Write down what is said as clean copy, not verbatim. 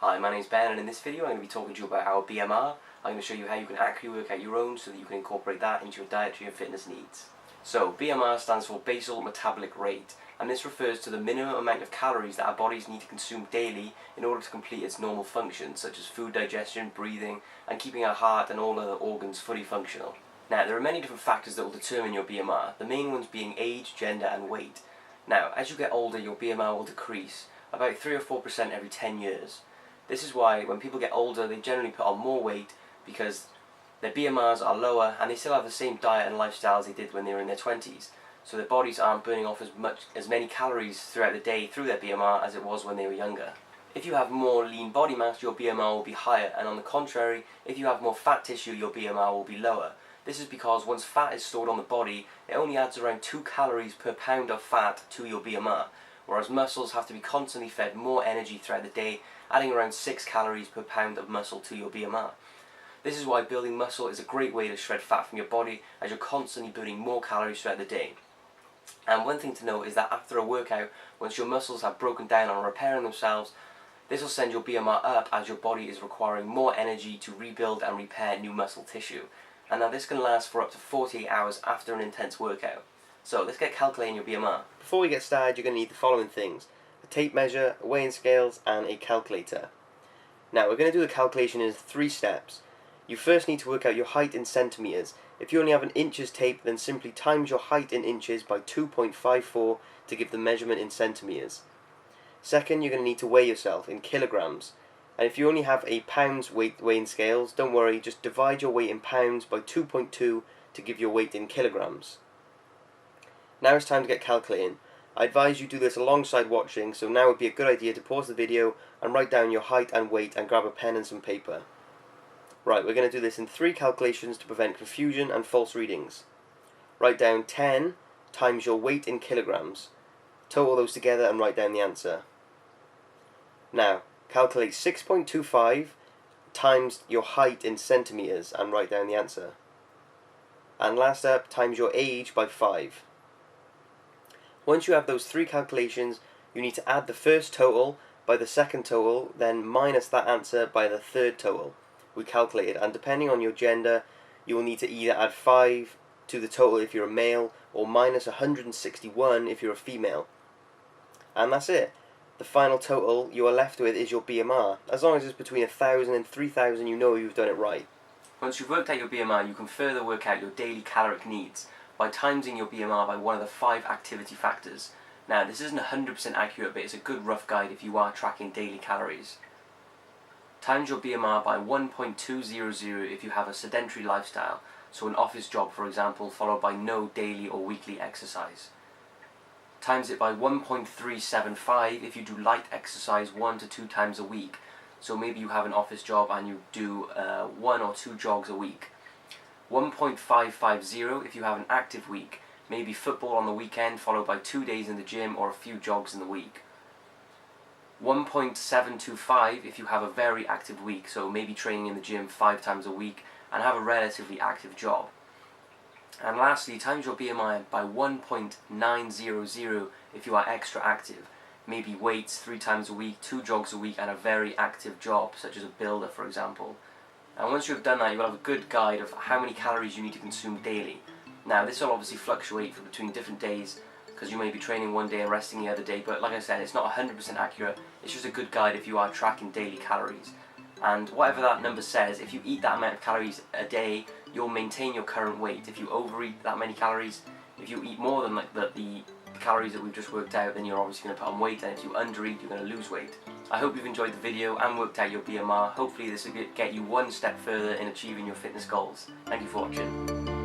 Hi, my name is Ben, and in this video I'm going to be talking to you about our BMR. I'm going to show you how you can accurately work out your own so that you can incorporate that into your dietary and fitness needs. So, BMR stands for basal metabolic rate, and this refers to the minimum amount of calories that our bodies need to consume daily in order to complete its normal functions, such as food digestion, breathing, and keeping our heart and all other organs fully functional. Now, there are many different factors that will determine your BMR, the main ones being age, gender, and weight. Now, as you get older, your BMR will decrease, about 3 or 4% every 10 years. This is why when people get older they generally put on more weight because their BMRs are lower and they still have the same diet and lifestyle as they did when they were in their 20s. So their bodies aren't burning off as many calories throughout the day through their BMR as it was when they were younger. If you have more lean body mass, your BMR will be higher, and on the contrary, if you have more fat tissue, your BMR will be lower. This is because once fat is stored on the body, it only adds around 2 calories per pound of fat to your BMR, whereas muscles have to be constantly fed more energy throughout the day, adding around 6 calories per pound of muscle to your BMR. This is why building muscle is a great way to shred fat from your body, as you're constantly burning more calories throughout the day. And one thing to note is that after a workout, once your muscles have broken down and are repairing themselves, this will send your BMR up as your body is requiring more energy to rebuild and repair new muscle tissue. And now this can last for up to 48 hours after an intense workout. So let's get calculating your BMR. Before we get started, you're going to need the following things: a tape measure, a weighing scales, and a calculator. Now we're going to do the calculation in 3 steps. You first need to work out your height in centimeters. If you only have an inches tape, then simply times your height in inches by 2.54 to give the measurement in centimeters. Second, you're going to need to weigh yourself in kilograms. And if you only have a pounds weighing scales, don't worry, just divide your weight in pounds by 2.2 to give your weight in kilograms. Now it's time to get calculating. I advise you do this alongside watching, so now would be a good idea to pause the video and write down your height and weight and grab a pen and some paper. Right, we're going to do this in 3 calculations to prevent confusion and false readings. Write down 10 times your weight in kilograms. Total those together and write down the answer. Now, calculate 6.25 times your height in centimeters and write down the answer. And last up, times your age by 5. Once you have those 3 calculations, you need to add the first total by the second total, then minus that answer by the third total we calculated. And depending on your gender, you will need to either add 5 to the total if you're a male, or minus 161 if you're a female. And that's it. The final total you are left with is your BMR. As long as it's between 1,000 and 3,000, you know you've done it right. Once you've worked out your BMR, you can further work out your daily caloric needs by timesing your BMR by one of the 5 activity factors. Now, this isn't 100% accurate, but it's a good rough guide if you are tracking daily calories. Times your BMR by 1.200 if you have a sedentary lifestyle, so an office job for example, followed by no daily or weekly exercise. Times it by 1.375 if you do light exercise 1 to 2 times a week, so maybe you have an office job and you do 1 or 2 jogs a week. 1.550 if you have an active week, maybe football on the weekend followed by 2 days in the gym or a few jogs in the week. 1.725 if you have a very active week, so maybe training in the gym 5 times a week and have a relatively active job. And lastly, times your BMI by 1.900 if you are extra active, maybe weights 3 times a week, 2 jogs a week and a very active job such as a builder for example. And once you have done that, you will have a good guide of how many calories you need to consume daily. Now this will obviously fluctuate for between different days, because you may be training one day and resting the other day, but like I said, it's not 100% accurate. It's just a good guide if you are tracking daily calories. And whatever that number says, if you eat that amount of calories a day, you'll maintain your current weight. If you overeat that many calories, if you eat more than the calories that we've just worked out, then you're obviously going to put on weight, and if you undereat, you're going to lose weight. I hope you've enjoyed the video and worked out your BMR. Hopefully this will get you one step further in achieving your fitness goals. Thank you for watching.